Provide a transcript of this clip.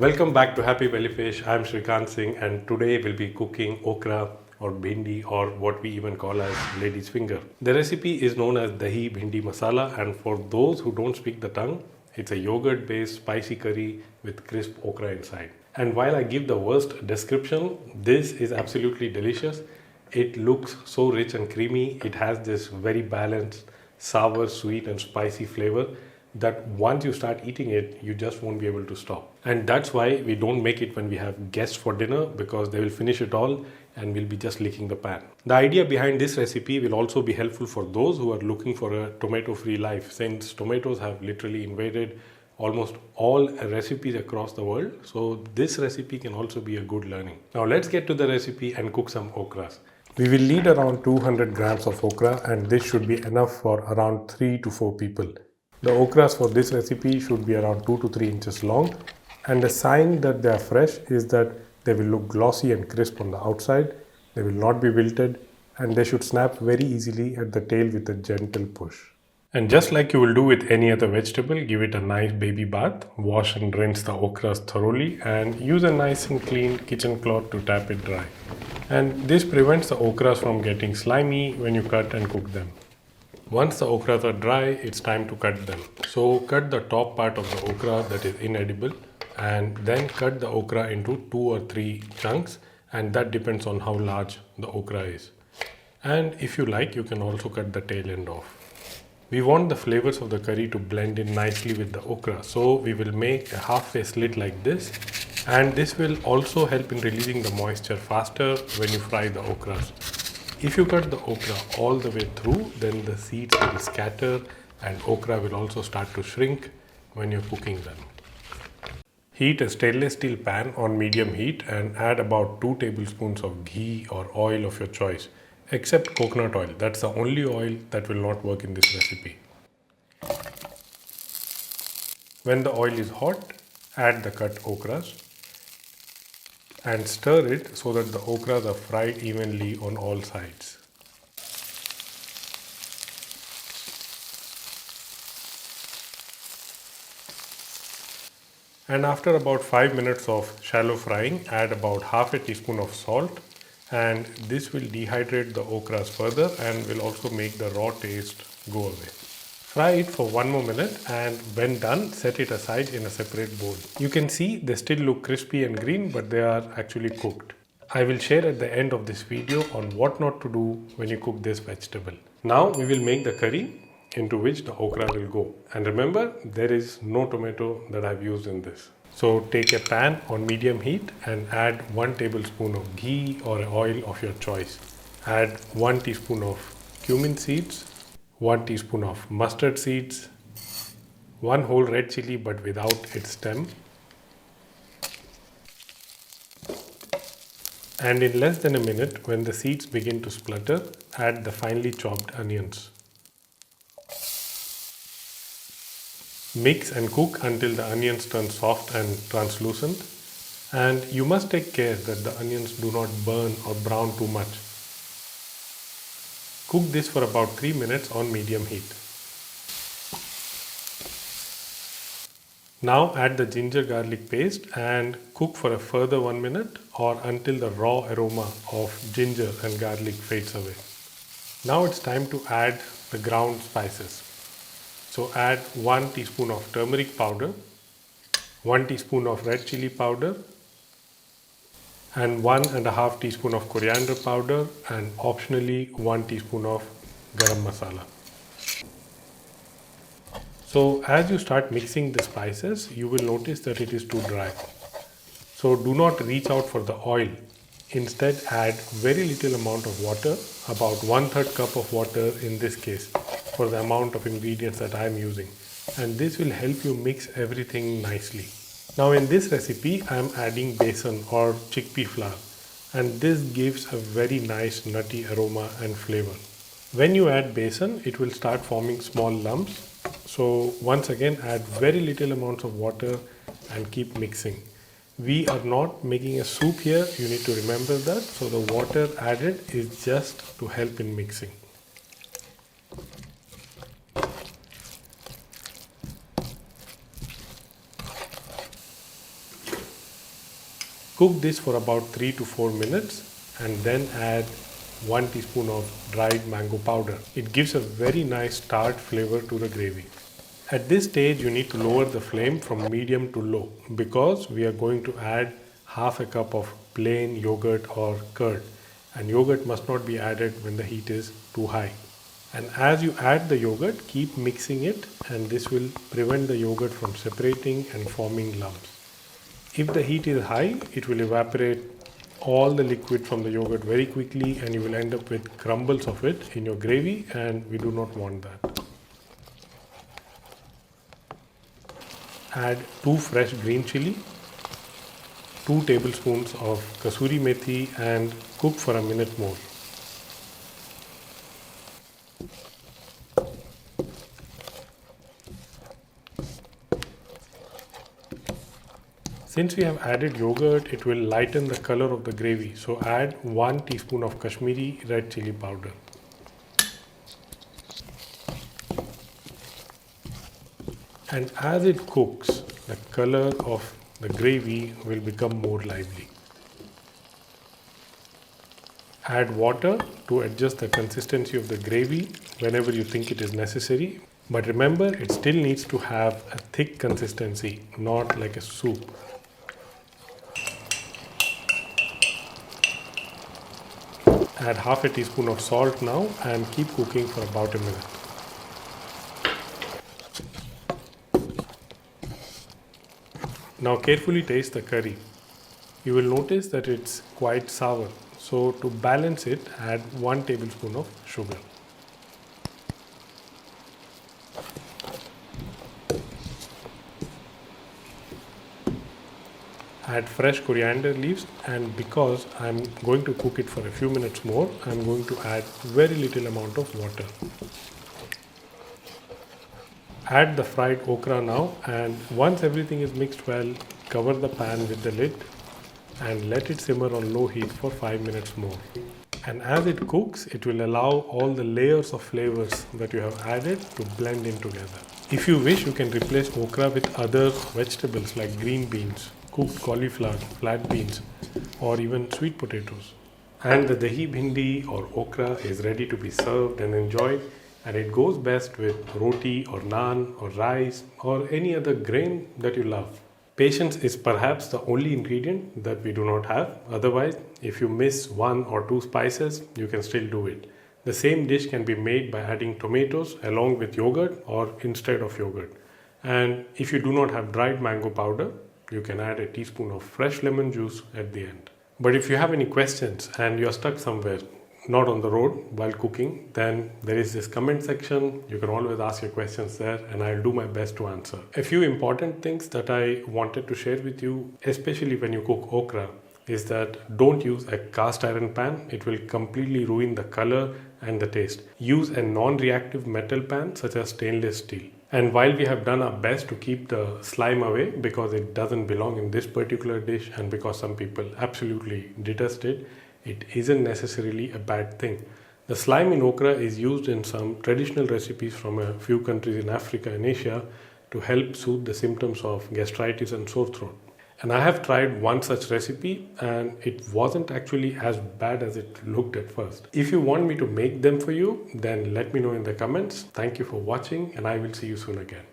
Welcome back to Happy Bellyfish. I'm Shrikant Singh and today we'll be cooking okra or bhindi or what we even call as lady's finger. The recipe is known as Dahi Bhindi Masala, and for those who don't speak the tongue, it's a yogurt based spicy curry with crisp okra inside. And while I give the worst description, this is absolutely delicious. It looks so rich and creamy. It has this very balanced sour, sweet and spicy flavor that once you start eating it, you just won't be able to stop. And that's why we don't make it when we have guests for dinner, because they will finish it all and we'll be just licking the pan. The idea behind this recipe will also be helpful for those who are looking for a tomato-free life, since tomatoes have literally invaded almost all recipes across the world. So this recipe can also be a good learning. Now let's get to the recipe and cook some okras. We will need around 200 grams of okra, and this should be enough for around 3 to 4 people. The okras for this recipe should be around 2 to 3 inches long, and the sign that they are fresh is that they will look glossy and crisp on the outside, they will not be wilted, and they should snap very easily at the tail with a gentle push. And just like you will do with any other vegetable, give it a nice baby bath, wash and rinse the okras thoroughly, and use a nice and clean kitchen cloth to tap it dry. And this prevents the okras from getting slimy when you cut and cook them. Once the okras are dry, it's time to cut them. So cut the top part of the okra that is inedible, and then cut the okra into 2 or 3 chunks, and that depends on how large the okra is. And if you like, you can also cut the tail end off. We want the flavors of the curry to blend in nicely with the okra, so we will make a halfway slit like this, and this will also help in releasing the moisture faster when you fry the okras. If you cut the okra all the way through, then the seeds will scatter and okra will also start to shrink when you're cooking them. Heat a stainless steel pan on medium heat and add about 2 tablespoons of ghee or oil of your choice, except coconut oil. That's the only oil that will not work in this recipe. When the oil is hot, add the cut okras and stir it so that the okras are fried evenly on all sides. And after about 5 minutes of shallow frying, add about half a teaspoon of salt, and this will dehydrate the okras further and will also make the raw taste go away. Fry it for 1 more minute, and when done, set it aside in a separate bowl. You can see they still look crispy and green, but they are actually cooked. I will share at the end of this video on what not to do when you cook this vegetable. Now we will make the curry into which the okra will go. And remember, there is no tomato that I've used in this. So take a pan on medium heat and add 1 tablespoon of ghee or oil of your choice. Add 1 teaspoon of cumin seeds, 1 teaspoon of mustard seeds, 1 whole red chili but without its stem, and in less than a minute, when the seeds begin to splutter, add the finely chopped onions. Mix and cook until the onions turn soft and translucent, and you must take care that the onions do not burn or brown too much. Cook this for about 3 minutes on medium heat. Now add the ginger garlic paste and cook for a further 1 minute or until the raw aroma of ginger and garlic fades away. Now it's time to add the ground spices. So add 1 teaspoon of turmeric powder, 1 teaspoon of red chili powder, and 1.5 teaspoon of coriander powder, and optionally 1 teaspoon of garam masala. So as you start mixing the spices, you will notice that it is too dry. So do not reach out for the oil. Instead, add very little amount of water, about 1/3 cup of water in this case, for the amount of ingredients that I am using. And this will help you mix everything nicely. Now in this recipe, I am adding besan or chickpea flour, and this gives a very nice nutty aroma and flavor. When you add besan, it will start forming small lumps. So once again, add very little amounts of water and keep mixing. We are not making a soup here, you need to remember that. So the water added is just to help in mixing. Cook this for about 3 to 4 minutes and then add 1 teaspoon of dried mango powder. It gives a very nice tart flavor to the gravy. At this stage, you need to lower the flame from medium to low because we are going to add half a cup of plain yogurt or curd, and yogurt must not be added when the heat is too high. And as you add the yogurt, keep mixing it, and this will prevent the yogurt from separating and forming lumps. If the heat is high, it will evaporate all the liquid from the yogurt very quickly and you will end up with crumbles of it in your gravy, and we do not want that. Add 2 fresh green chili, 2 tablespoons of kasuri methi, and cook for a minute more. Since we have added yogurt, it will lighten the color of the gravy, so add 1 teaspoon of Kashmiri red chili powder. And as it cooks, the color of the gravy will become more lively. Add water to adjust the consistency of the gravy whenever you think it is necessary. But remember, it still needs to have a thick consistency, not like a soup. Add half a teaspoon of salt now and keep cooking for about a minute. Now carefully taste the curry. You will notice that it's quite sour. So to balance it, add 1 tablespoon of sugar. Add fresh coriander leaves, and because I'm going to cook it for a few minutes more, I'm going to add very little amount of water. Add the fried okra now, and once everything is mixed well, cover the pan with the lid and let it simmer on low heat for 5 minutes more. And as it cooks, it will allow all the layers of flavors that you have added to blend in together. If you wish, you can replace okra with other vegetables like green beans, cooked cauliflower, flat beans, or even sweet potatoes. And the dahi bhindi or okra is ready to be served and enjoyed, and it goes best with roti or naan or rice or any other grain that you love. Patience is perhaps the only ingredient that we do not have. Otherwise, if you miss 1 or 2 spices, you can still do it. The same dish can be made by adding tomatoes along with yogurt or instead of yogurt. And if you do not have dried mango powder, you can add a teaspoon of fresh lemon juice at the end. But if you have any questions and you're stuck somewhere, not on the road while cooking, then there is this comment section. You can always ask your questions there and I'll do my best to answer. A few important things that I wanted to share with you, especially when you cook okra, is that don't use a cast iron pan. It will completely ruin the color and the taste. Use a non-reactive metal pan such as stainless steel. And while we have done our best to keep the slime away because it doesn't belong in this particular dish and because some people absolutely detest it, it isn't necessarily a bad thing. The slime in okra is used in some traditional recipes from a few countries in Africa and Asia to help soothe the symptoms of gastritis and sore throat. And I have tried one such recipe and it wasn't actually as bad as it looked at first. If you want me to make them for you, then let me know in the comments. Thank you for watching and I will see you soon again.